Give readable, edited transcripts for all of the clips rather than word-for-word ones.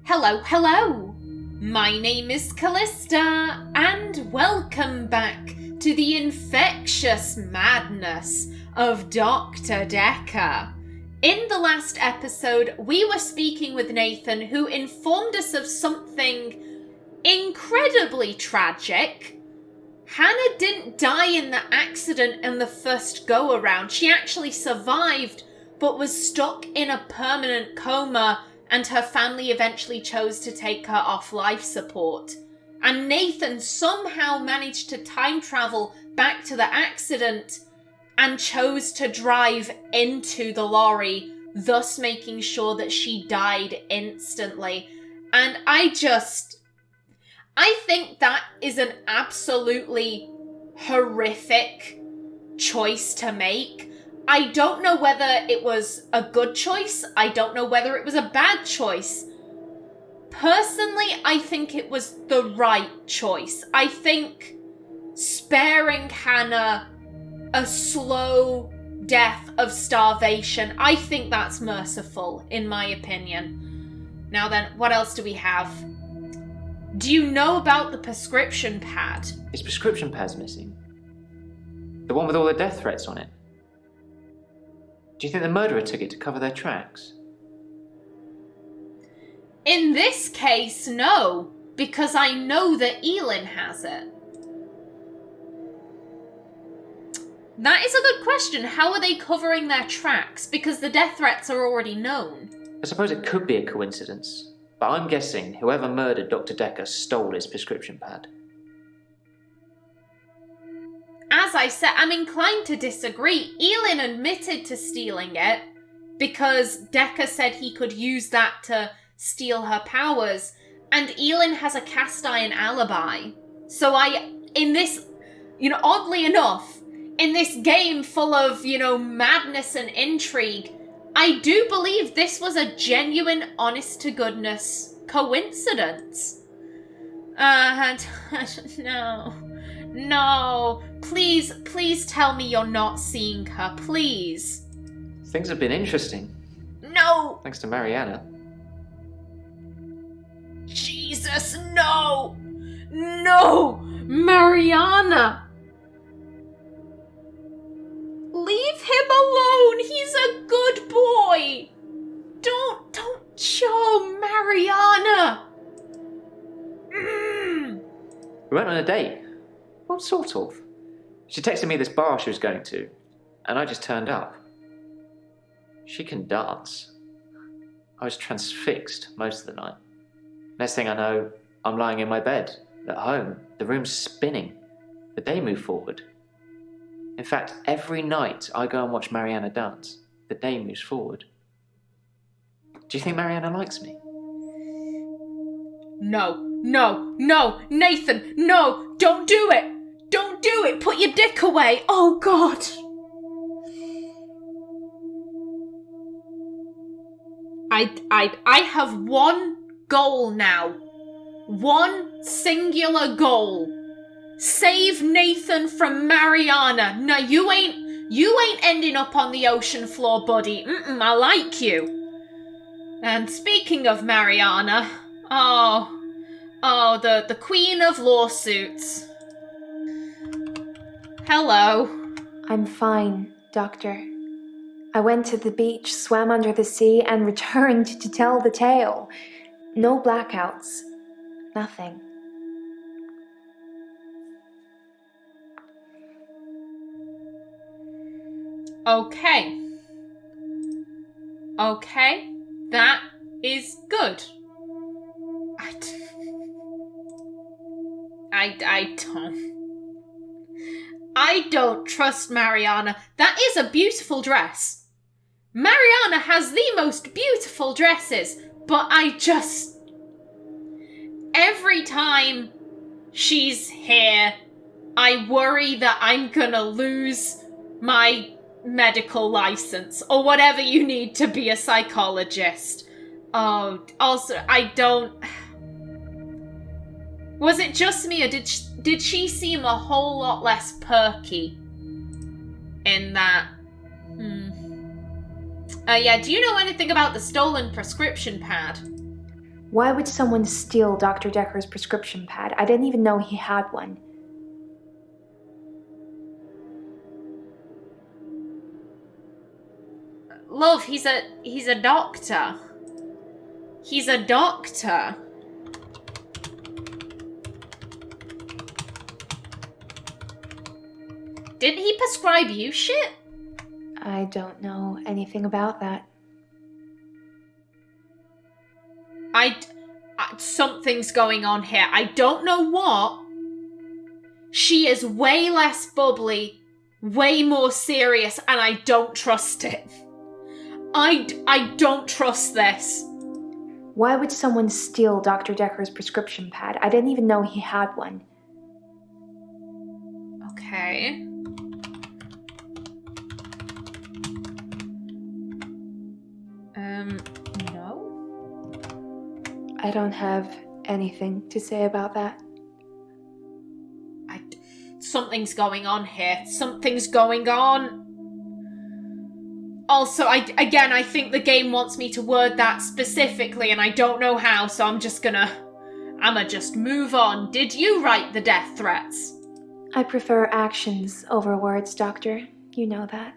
Hello! My name is Callista, and welcome back to the infectious madness of Dr. Dekker. In the last episode, we were speaking with Nathan, who informed us of something incredibly tragic. Hannah didn't die in the accident in the first go-around. She actually survived, but was stuck in a permanent coma, and her family eventually chose to take her off life support. And Nathan somehow managed to time travel back to the accident and chose to drive into the lorry, thus making sure that she died instantly. And I think that is an absolutely horrific choice to make. I don't know whether it was a good choice. I don't know whether it was a bad choice. Personally, I think it was the right choice. I think sparing Hannah a slow death of starvation, I think that's merciful, in my opinion. Now then, what else do we have? Do you know about the prescription pad? His prescription pad's missing. The one with all the death threats on it. Do you think the murderer took it to cover their tracks? In this case, no, because I know that Elin has it. That is a good question. How are they covering their tracks? Because the death threats are already known. I suppose it could be a coincidence, but I'm guessing whoever murdered Dr. Dekker stole his prescription pad. As I said, I'm inclined to disagree. Elin admitted to stealing it because Dekker said he could use that to steal her powers, and Elin has a cast iron alibi. So oddly enough, in this game full of, madness and intrigue, I do believe this was a genuine, honest-to-goodness coincidence. No, please tell me you're not seeing her, please. Things have been interesting. No! Thanks to Marianna. Jesus, no! No! Marianna! Leave him alone! He's a good boy! Don't show Marianna! We went on a date. Well, sort of. She texted me this bar she was going to, and I just turned up. She can dance. I was transfixed most of the night. Next thing I know, I'm lying in my bed, at home. The room's spinning. The day moved forward. In fact, every night I go and watch Marianna dance, the day moves forward. Do you think Marianna likes me? No, Nathan, no, don't do it! Don't do it! Put your dick away! Oh, God! I have one goal now. One singular goal. Save Nathan from Marianna. No, you ain't ending up on the ocean floor, buddy. I like you. And speaking of Marianna, the queen of lawsuits. Hello. I'm fine, Doctor. I went to the beach, swam under the sea, and returned to tell the tale. No blackouts. Nothing. Okay, that is good. I don't trust Marianna. That is a beautiful dress. Marianna has the most beautiful dresses, but every time she's here, I worry that I'm gonna lose my medical license or whatever you need to be a psychologist. Oh, also, I don't... Was it just me, or did she seem a whole lot less perky in that? Yeah, do you know anything about the stolen prescription pad? Why would someone steal Dr. Dekker's prescription pad? I didn't even know he had one. Love, he's a doctor. He's a doctor. Didn't he prescribe you shit? I don't know anything about that. Something's going on here. I don't know what. She is way less bubbly, way more serious, and I don't trust it. I don't trust this. Why would someone steal Dr. Dekker's prescription pad? I didn't even know he had one. Okay. No. I don't have anything to say about that. Something's going on here. Something's going on. Also, I think the game wants me to word that specifically, and I don't know how, so I'ma just move on. Did you write the death threats? I prefer actions over words, Doctor. You know that.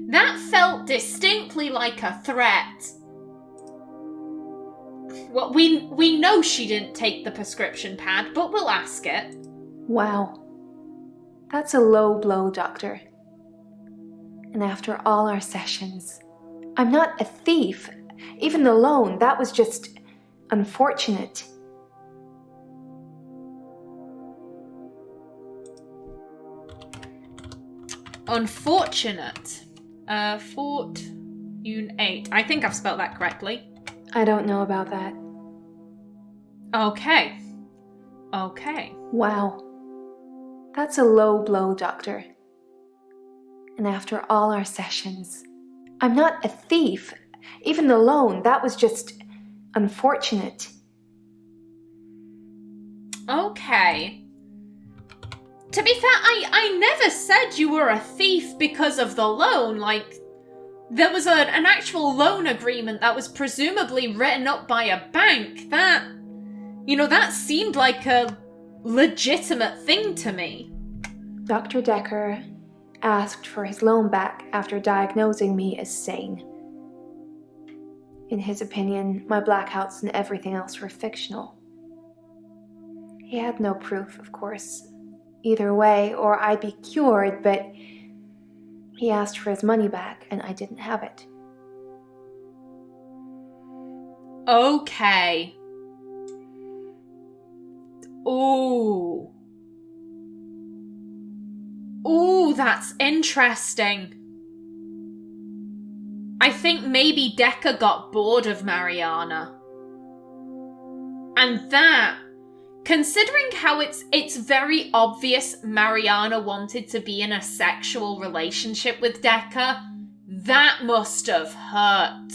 That felt distinctly like a threat. Well, we know she didn't take the prescription pad, but we'll ask it. Wow. That's a low blow, Doctor. And after all our sessions, I'm not a thief. Even the loan, that was just unfortunate. Unfortunate. Fortune 8. I think I've spelled that correctly. I don't know about that. Okay. Wow. That's a low blow, Doctor. And after all our sessions, I'm not a thief. Even the loan, that was just unfortunate. Okay. To be fair, I never said you were a thief because of the loan. Like, there was an actual loan agreement that was presumably written up by a bank. That seemed like a legitimate thing to me. Dr. Dekker asked for his loan back after diagnosing me as sane. In his opinion, my blackouts and everything else were fictional. He had no proof, of course, either way, or I'd be cured, but he asked for his money back and I didn't have it. Okay. Ooh, that's interesting. I think maybe Dekker got bored of Marianna. And that, considering how it's very obvious Marianna wanted to be in a sexual relationship with Dekker, that must have hurt.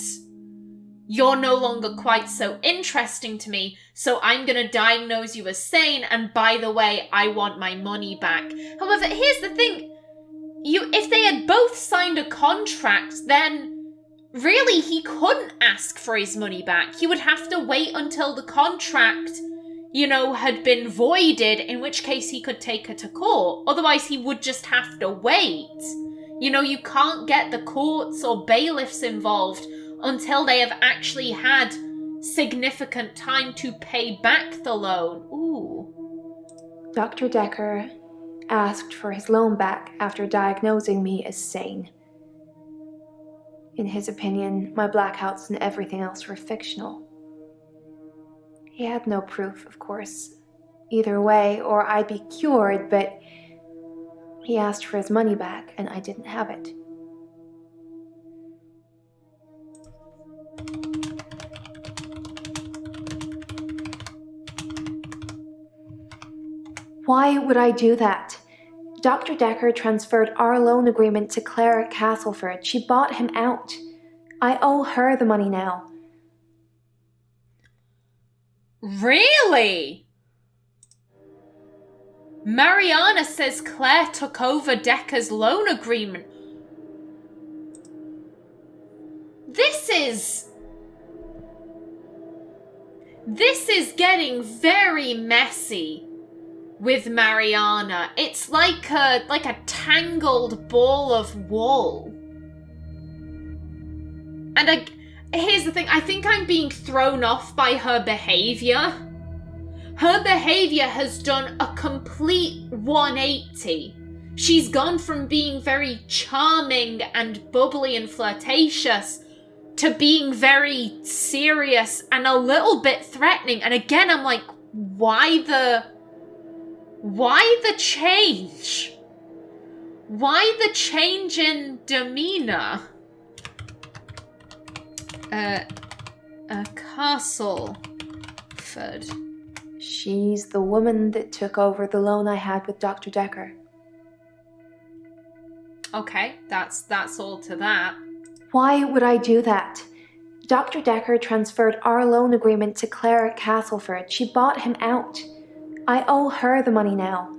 You're no longer quite so interesting to me, so I'm gonna diagnose you as sane, and by the way, I want my money back. However, here's the thing. If they had both signed a contract, then really he couldn't ask for his money back. He would have to wait until the contract, had been voided, in which case he could take her to court. Otherwise, he would just have to wait. You can't get the courts or bailiffs involved until they have actually had significant time to pay back the loan. Ooh. Dr. Dekker asked for his loan back after diagnosing me as sane. In his opinion, my blackouts and everything else were fictional. He had no proof, of course, either way, or I'd be cured, but he asked for his money back and I didn't have it. Why would I do that? Dr. Dekker transferred our loan agreement to Claire at Castleford. She bought him out. I owe her the money now. Really? Marianna says Claire took over Dekker's loan agreement. This is getting very messy with Marianna. It's like a tangled ball of wool. And here's the thing, I think I'm being thrown off by her behaviour. Her behaviour has done a complete 180. She's gone from being very charming and bubbly and flirtatious to being very serious and a little bit threatening. And again, I'm like, why the change? Why the change in demeanor? Castleford. She's the woman that took over the loan I had with Dr. Dekker. Okay, that's all to that. Why would I do that? Dr. Dekker transferred our loan agreement to Claire at Castleford. She bought him out. I owe her the money now.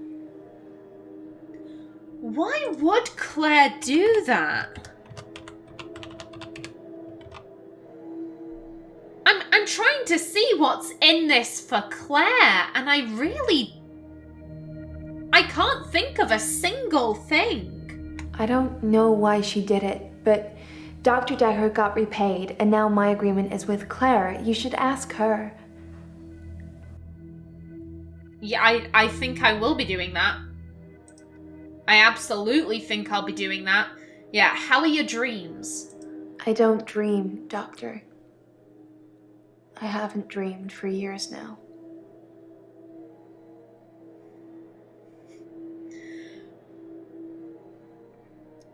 Why would Claire do that? I'm trying to see what's in this for Claire, and I can't think of a single thing. I don't know why she did it, but Dr. Dekker got repaid, and now my agreement is with Claire. You should ask her. Yeah, I think I will be doing that. I absolutely think I'll be doing that. Yeah, how are your dreams? I don't dream, Doctor. I haven't dreamed for years now.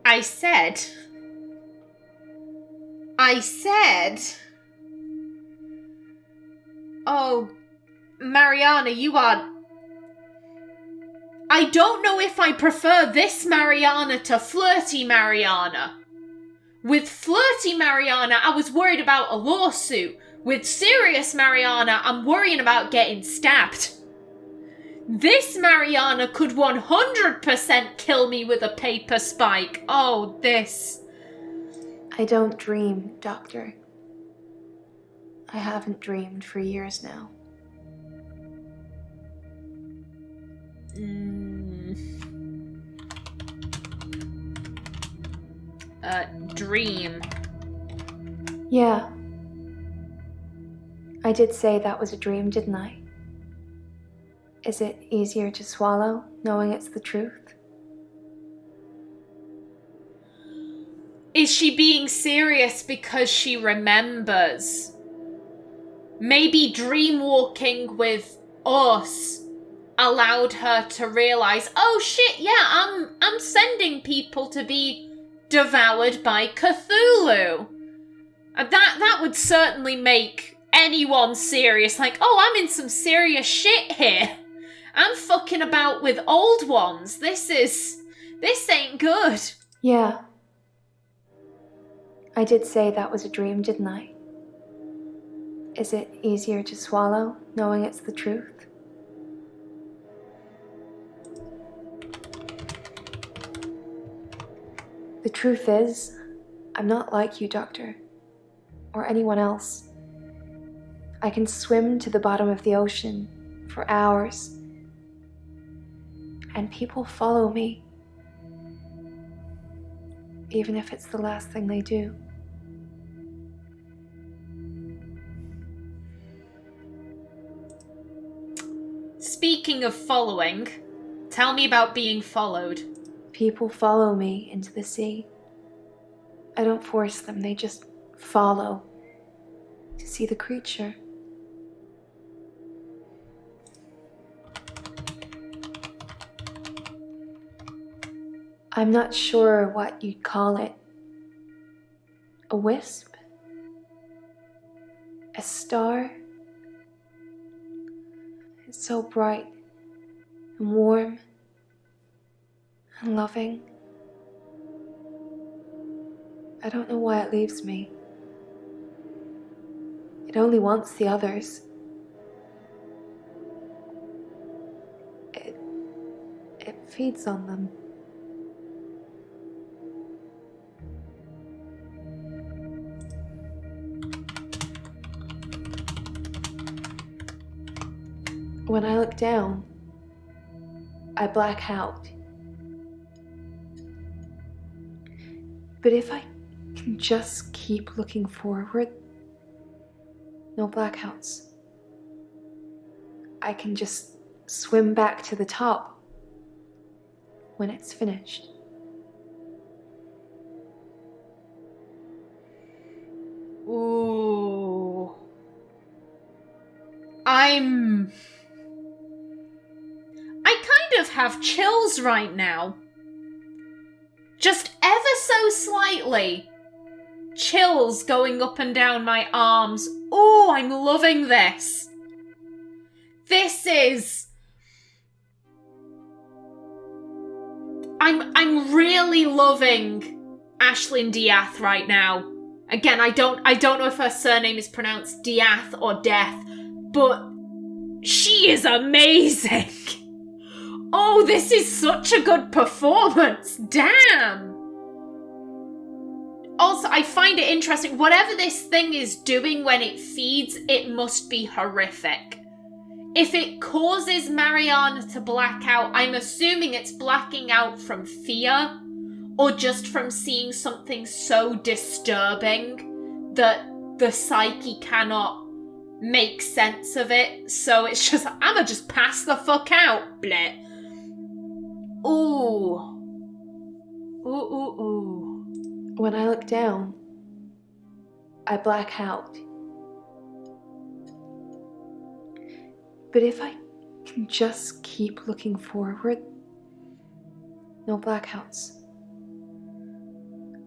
I said, oh, Marianna, you are... I don't know if I prefer this Marianna to flirty Marianna. With flirty Marianna, I was worried about a lawsuit. With serious Marianna, I'm worrying about getting stabbed. This Marianna could 100% kill me with a paper spike. Oh, this. I don't dream, Doctor. I haven't dreamed for years now. Dream. Yeah. I did say that was a dream, didn't I? Is it easier to swallow, knowing it's the truth? Is she being serious because she remembers? Maybe dream walking with us allowed her to realize, oh shit, yeah, I'm sending people to be devoured by Cthulhu. That would certainly make anyone serious, like, oh, I'm in some serious shit here. I'm fucking about with old ones. This ain't good. Yeah. I did say that was a dream, didn't I? Is it easier to swallow, knowing it's the truth? The truth is, I'm not like you, Doctor, or anyone else. I can swim to the bottom of the ocean for hours, and people follow me, even if it's the last thing they do. Speaking of following, tell me about being followed. People follow me into the sea. I don't force them, they just follow to see the creature. I'm not sure what you'd call it. A wisp? A star? It's so bright and warm and loving. I don't know why it leaves me. It only wants the others. It feeds on them. When I look down, I black out. But if I can just keep looking forward, no blackouts. I can just swim back to the top when it's finished. Ooh. I kind of have chills right now. Just ever so slightly. Chills going up and down my arms. Oh, I'm loving this. This is... I'm really loving Ashlyn Diath right now. Again, I don't know if her surname is pronounced Diath or Death, but she is amazing. Oh, this is such a good performance. Damn. Also, I find it interesting. Whatever this thing is doing when it feeds, it must be horrific. If it causes Marianna to black out, I'm assuming it's blacking out from fear or just from seeing something so disturbing that the psyche cannot make sense of it. So it's just, I'ma just pass the fuck out, bleh. Ooh. Ooh, ooh, ooh. When I look down, I black out. But if I can just keep looking forward, no blackouts.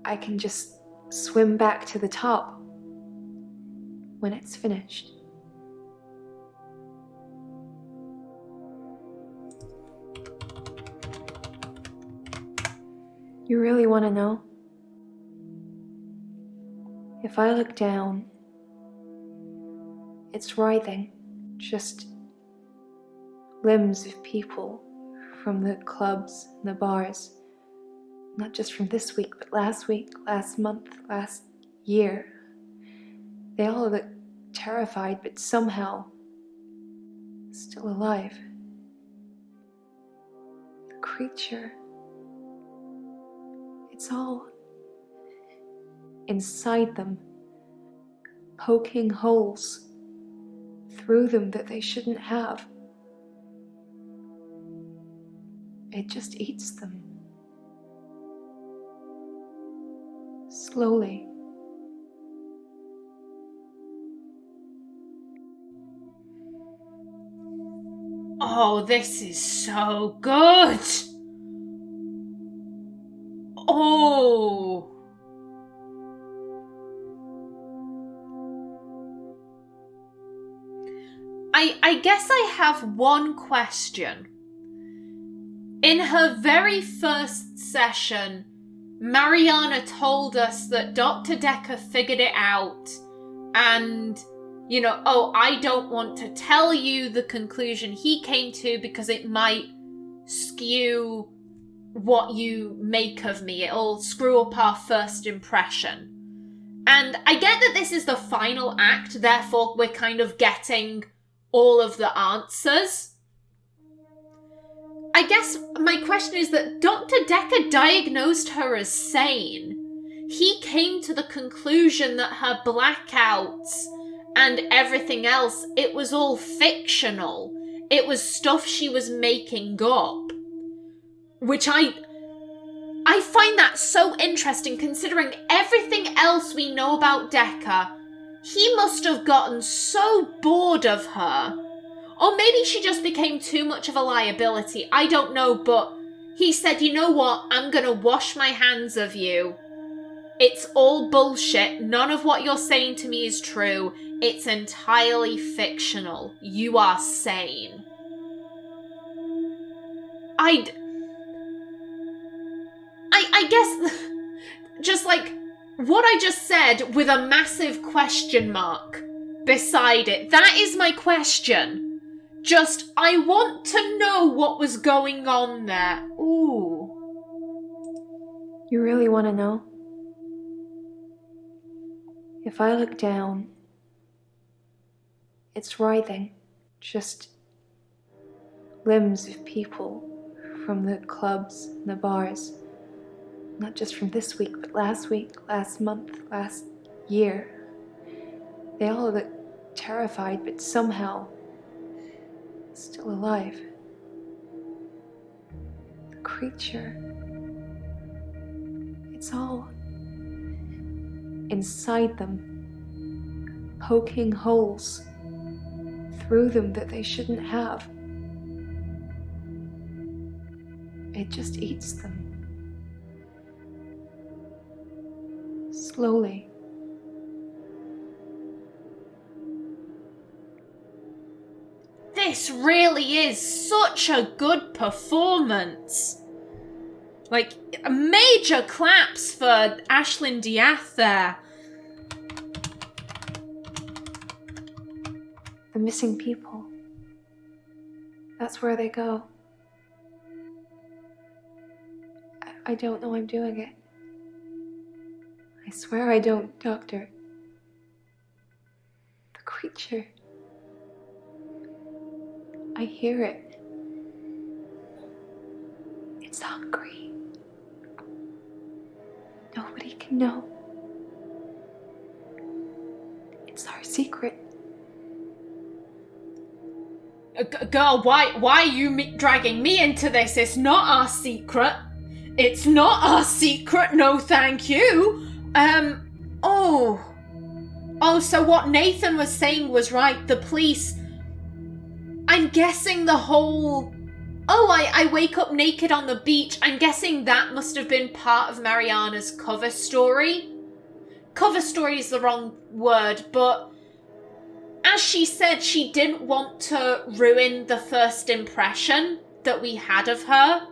I can just swim back to the top when it's finished. You really want to know? If I look down, it's writhing, just limbs of people from the clubs and the bars. Not just from this week, but last week, last month, last year. They all look terrified, but somehow still alive. The creature, it's all inside them, poking holes through them that they shouldn't have. It just eats them. Slowly. Oh, this is so good. Oh. I guess I have one question. In her very first session, Marianna told us that Dr. Dekker figured it out and, you know, oh, I don't want to tell you the conclusion he came to because it might skew what you make of me. It'll screw up our first impression. And I get that this is the final act, therefore we're kind of getting all of the answers. I guess my question is that Dr. Dekker diagnosed her as sane. He came to the conclusion that her blackouts and everything else, it was all fictional. It was stuff she was making up. Which I find that so interesting considering everything else we know about Dekker. He must have gotten so bored of her. Or maybe she just became too much of a liability. I don't know, but he said, you know what? I'm gonna wash my hands of you. It's all bullshit. None of what you're saying to me is true. It's entirely fictional. You are sane. I guess just like what I just said with a massive question mark beside it. That is my question. Just, I want to know what was going on there. Ooh. You really want to know? If I look down, it's writhing, just limbs of people from the clubs and the bars. Not just from this week, but last week, last month, last year. They all look terrified, but somehow still alive. The creature. It's all inside them, poking holes through them that they shouldn't have. It just eats them. Slowly. This really is such a good performance. Like, major claps for Ashlyn Diath there. The missing people. That's where they go. I don't know I'm doing it. I swear I don't, Doctor. The creature. I hear it. It's hungry. Nobody can know. It's our secret. Girl, why are you dragging me into this? It's not our secret. It's not our secret, no thank you. So what Nathan was saying was right. The police, I'm guessing the whole, I wake up naked on the beach. I'm guessing that must have been part of Marianna's cover story. Cover story is the wrong word, but as she said, she didn't want to ruin the first impression that we had of her.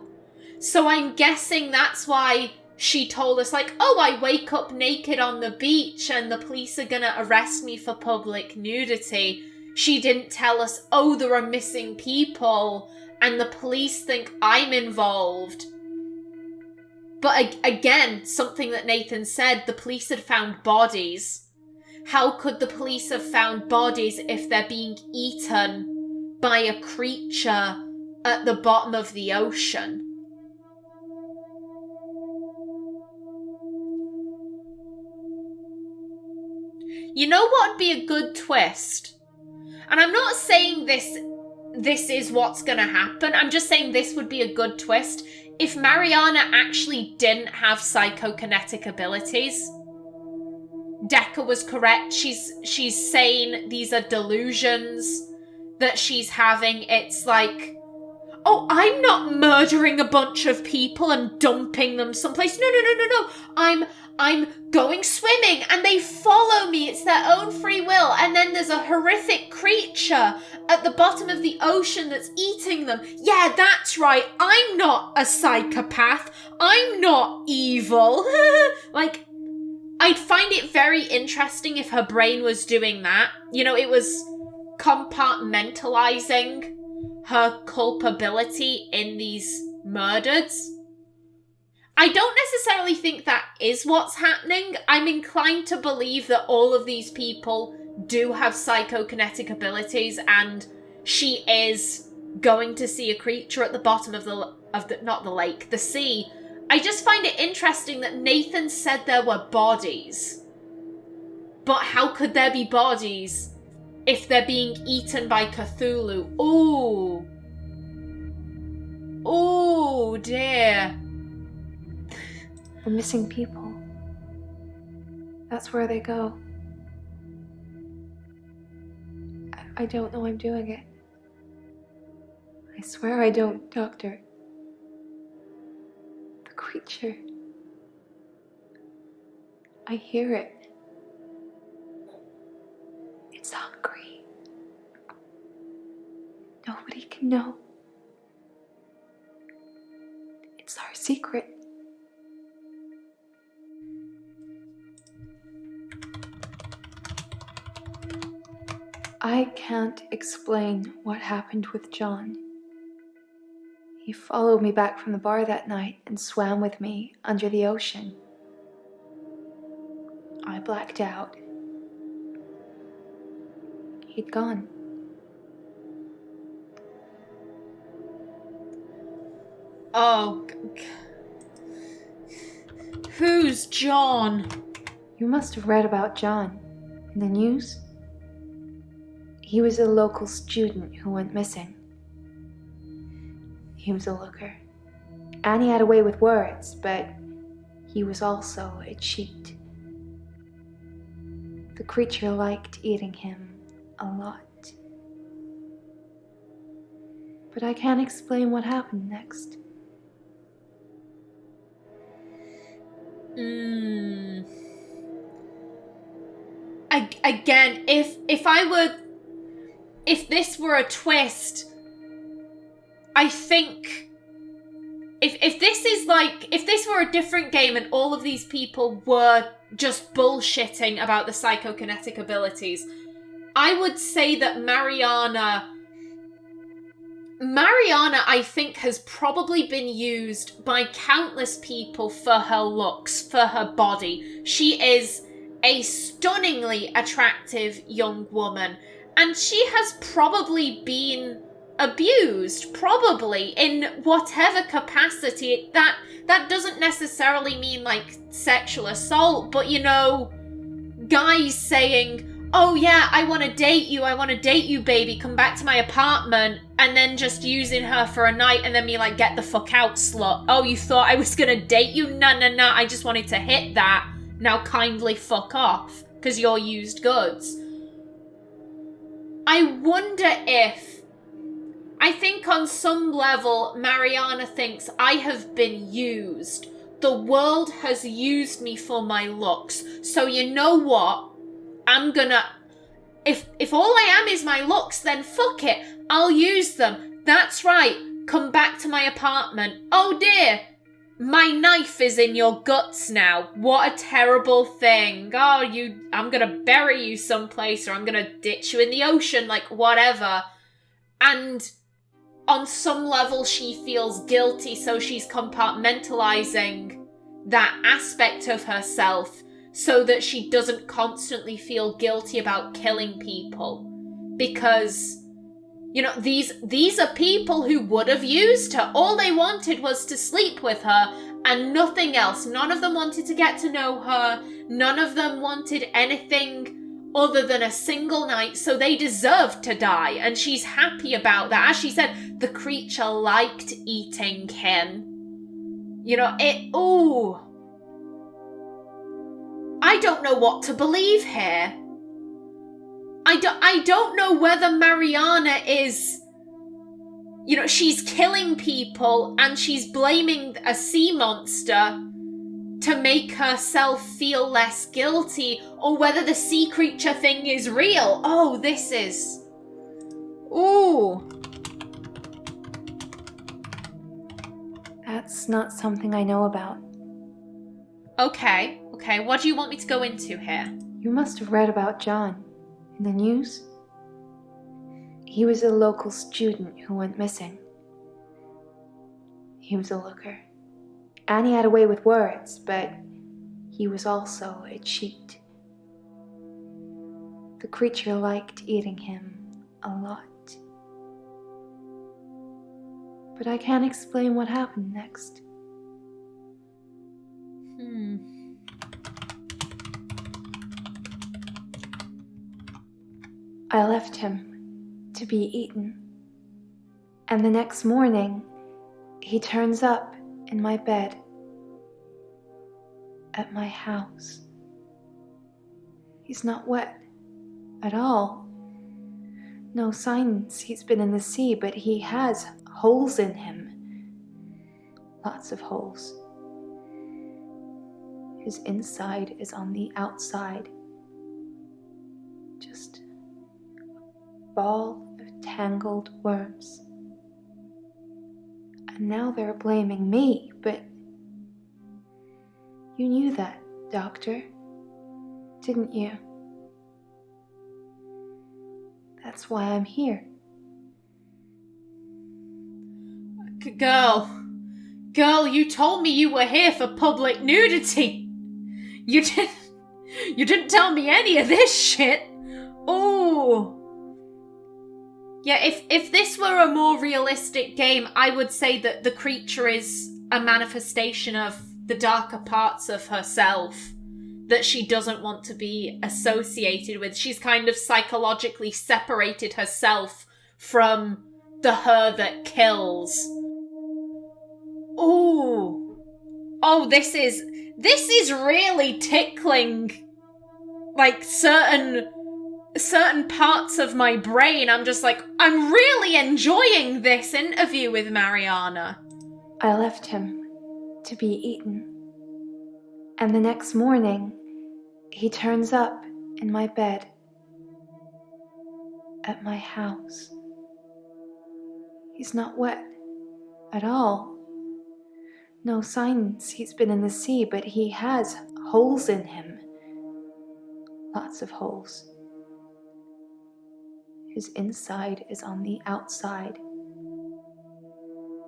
So I'm guessing that's why she told us, like, I wake up naked on the beach and the police are gonna arrest me for public nudity. She didn't tell us, there are missing people and the police think I'm involved. But again, something that Nathan said, the police had found bodies. How could the police have found bodies if they're being eaten by a creature at the bottom of the ocean? You know what would be a good twist? And I'm not saying this is what's going to happen. I'm just saying this would be a good twist if Marianna actually didn't have psychokinetic abilities. Dekker was correct. She's sane. These are delusions that she's having. It's like, I'm not murdering a bunch of people and dumping them someplace. No. I'm going swimming and they follow me. It's their own free will. And then there's a horrific creature at the bottom of the ocean that's eating them. Yeah, that's right. I'm not a psychopath. I'm not evil. Like, I'd find it very interesting if her brain was doing that. It was compartmentalizing her culpability in these murders. I don't necessarily think that is what's happening. I'm inclined to believe that all of these people do have psychokinetic abilities and she is going to see a creature at the bottom of the sea. I just find it interesting that Nathan said there were bodies. But how could there be bodies if they're being eaten by Cthulhu? Oh dear. The missing people. That's where they go. I don't know I'm doing it. I swear I don't, Doctor. The creature. I hear it. It's hungry. Nobody can know. It's our secret. I can't explain what happened with John. He followed me back from the bar that night and swam with me under the ocean. I blacked out. He'd gone. Oh. Who's John? You must have read about John in the news. He was a local student who went missing. He was a looker. And he had a way with words, but he was also a cheat. The creature liked eating him a lot. But I can't explain what happened next. Again, if this were a twist, I think if this were a different game and all of these people were just bullshitting about the psychokinetic abilities, I would say that Marianna, I think, has probably been used by countless people for her looks, for her body. She is a stunningly attractive young woman, and she has probably been abused, probably, in whatever capacity. That doesn't necessarily mean, like, sexual assault, but, you know, guys saying, oh yeah, I want to date you, baby, come back to my apartment, and then just using her for a night and then be like, get the fuck out, slut. Oh, you thought I was gonna date you? No, I just wanted to hit that. Now kindly fuck off, because you're used goods. I wonder if, I think on some level, Marianna thinks I have been used. The world has used me for my looks. So you know what? I'm gonna, if all I am is my looks, then fuck it. I'll use them. That's right. Come back to my apartment. Oh dear. My knife is in your guts now. What a terrible thing. Oh, I'm gonna bury you someplace, or I'm gonna ditch you in the ocean, like whatever. And on some level she feels guilty, so she's compartmentalizing that aspect of herself so that she doesn't constantly feel guilty about killing people. Because, you know, these are people who would have used her. All they wanted was to sleep with her and nothing else. None of them wanted to get to know her. None of them wanted anything other than a single night, so they deserved to die. And she's happy about that. As she said, the creature liked eating him. You know, I don't know what to believe here. I don't know whether Marianna is, you know, she's killing people and she's blaming a sea monster to make herself feel less guilty, or whether the sea creature thing is real. Oh, this is... Ooh. That's not something I know about. Okay, what do you want me to go into here? You must have read about John in the news. He was a local student who went missing. He was a looker. And he had a way with words, but he was also a cheat. The creature liked eating him a lot. But I can't explain what happened next. I left him to be eaten. And the next morning, he turns up in my bed at my house. He's not wet at all. No signs he's been in the sea, but he has holes in him. Lots of holes. His inside is on the outside. Just a ball of tangled worms. And now they're blaming me, but you knew that, Doctor, didn't you? That's why I'm here. Girl, you told me you were here for public nudity. You didn't tell me any of this shit. Oh. Yeah, if this were a more realistic game, I would say that the creature is a manifestation of the darker parts of herself that she doesn't want to be associated with. She's kind of psychologically separated herself from the her that kills. Ooh. Oh, this is really tickling, like, certain parts of my brain. I'm just like, I'm really enjoying this interview with Marianna. I left him to be eaten. And the next morning, he turns up in my bed at my house. He's not wet at all. No signs he's been in the sea, but he has holes in him. Lots of holes. His inside is on the outside.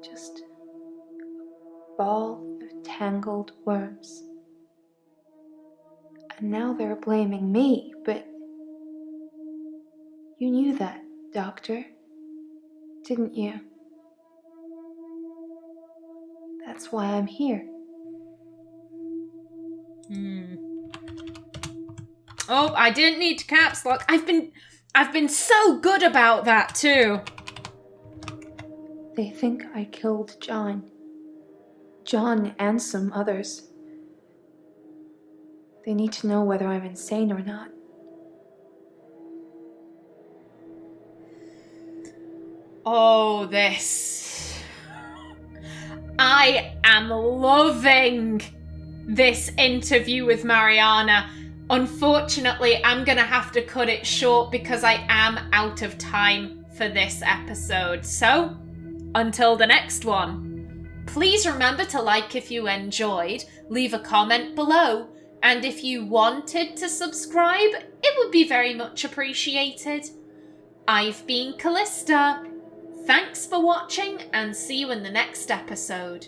Just a ball of tangled worms. And now they're blaming me, but you knew that, Doctor, didn't you? That's why I'm here. Oh, I didn't need to caps lock. I've been so good about that too. They think I killed John. John and some others. They need to know whether I'm insane or not. Oh, this. I am loving this interview with Marianna. Unfortunately, I'm gonna have to cut it short because I am out of time for this episode. So, until the next one. Please remember to like if you enjoyed, leave a comment below, and if you wanted to subscribe, it would be very much appreciated. I've been Kallista. Thanks for watching, and see you in the next episode.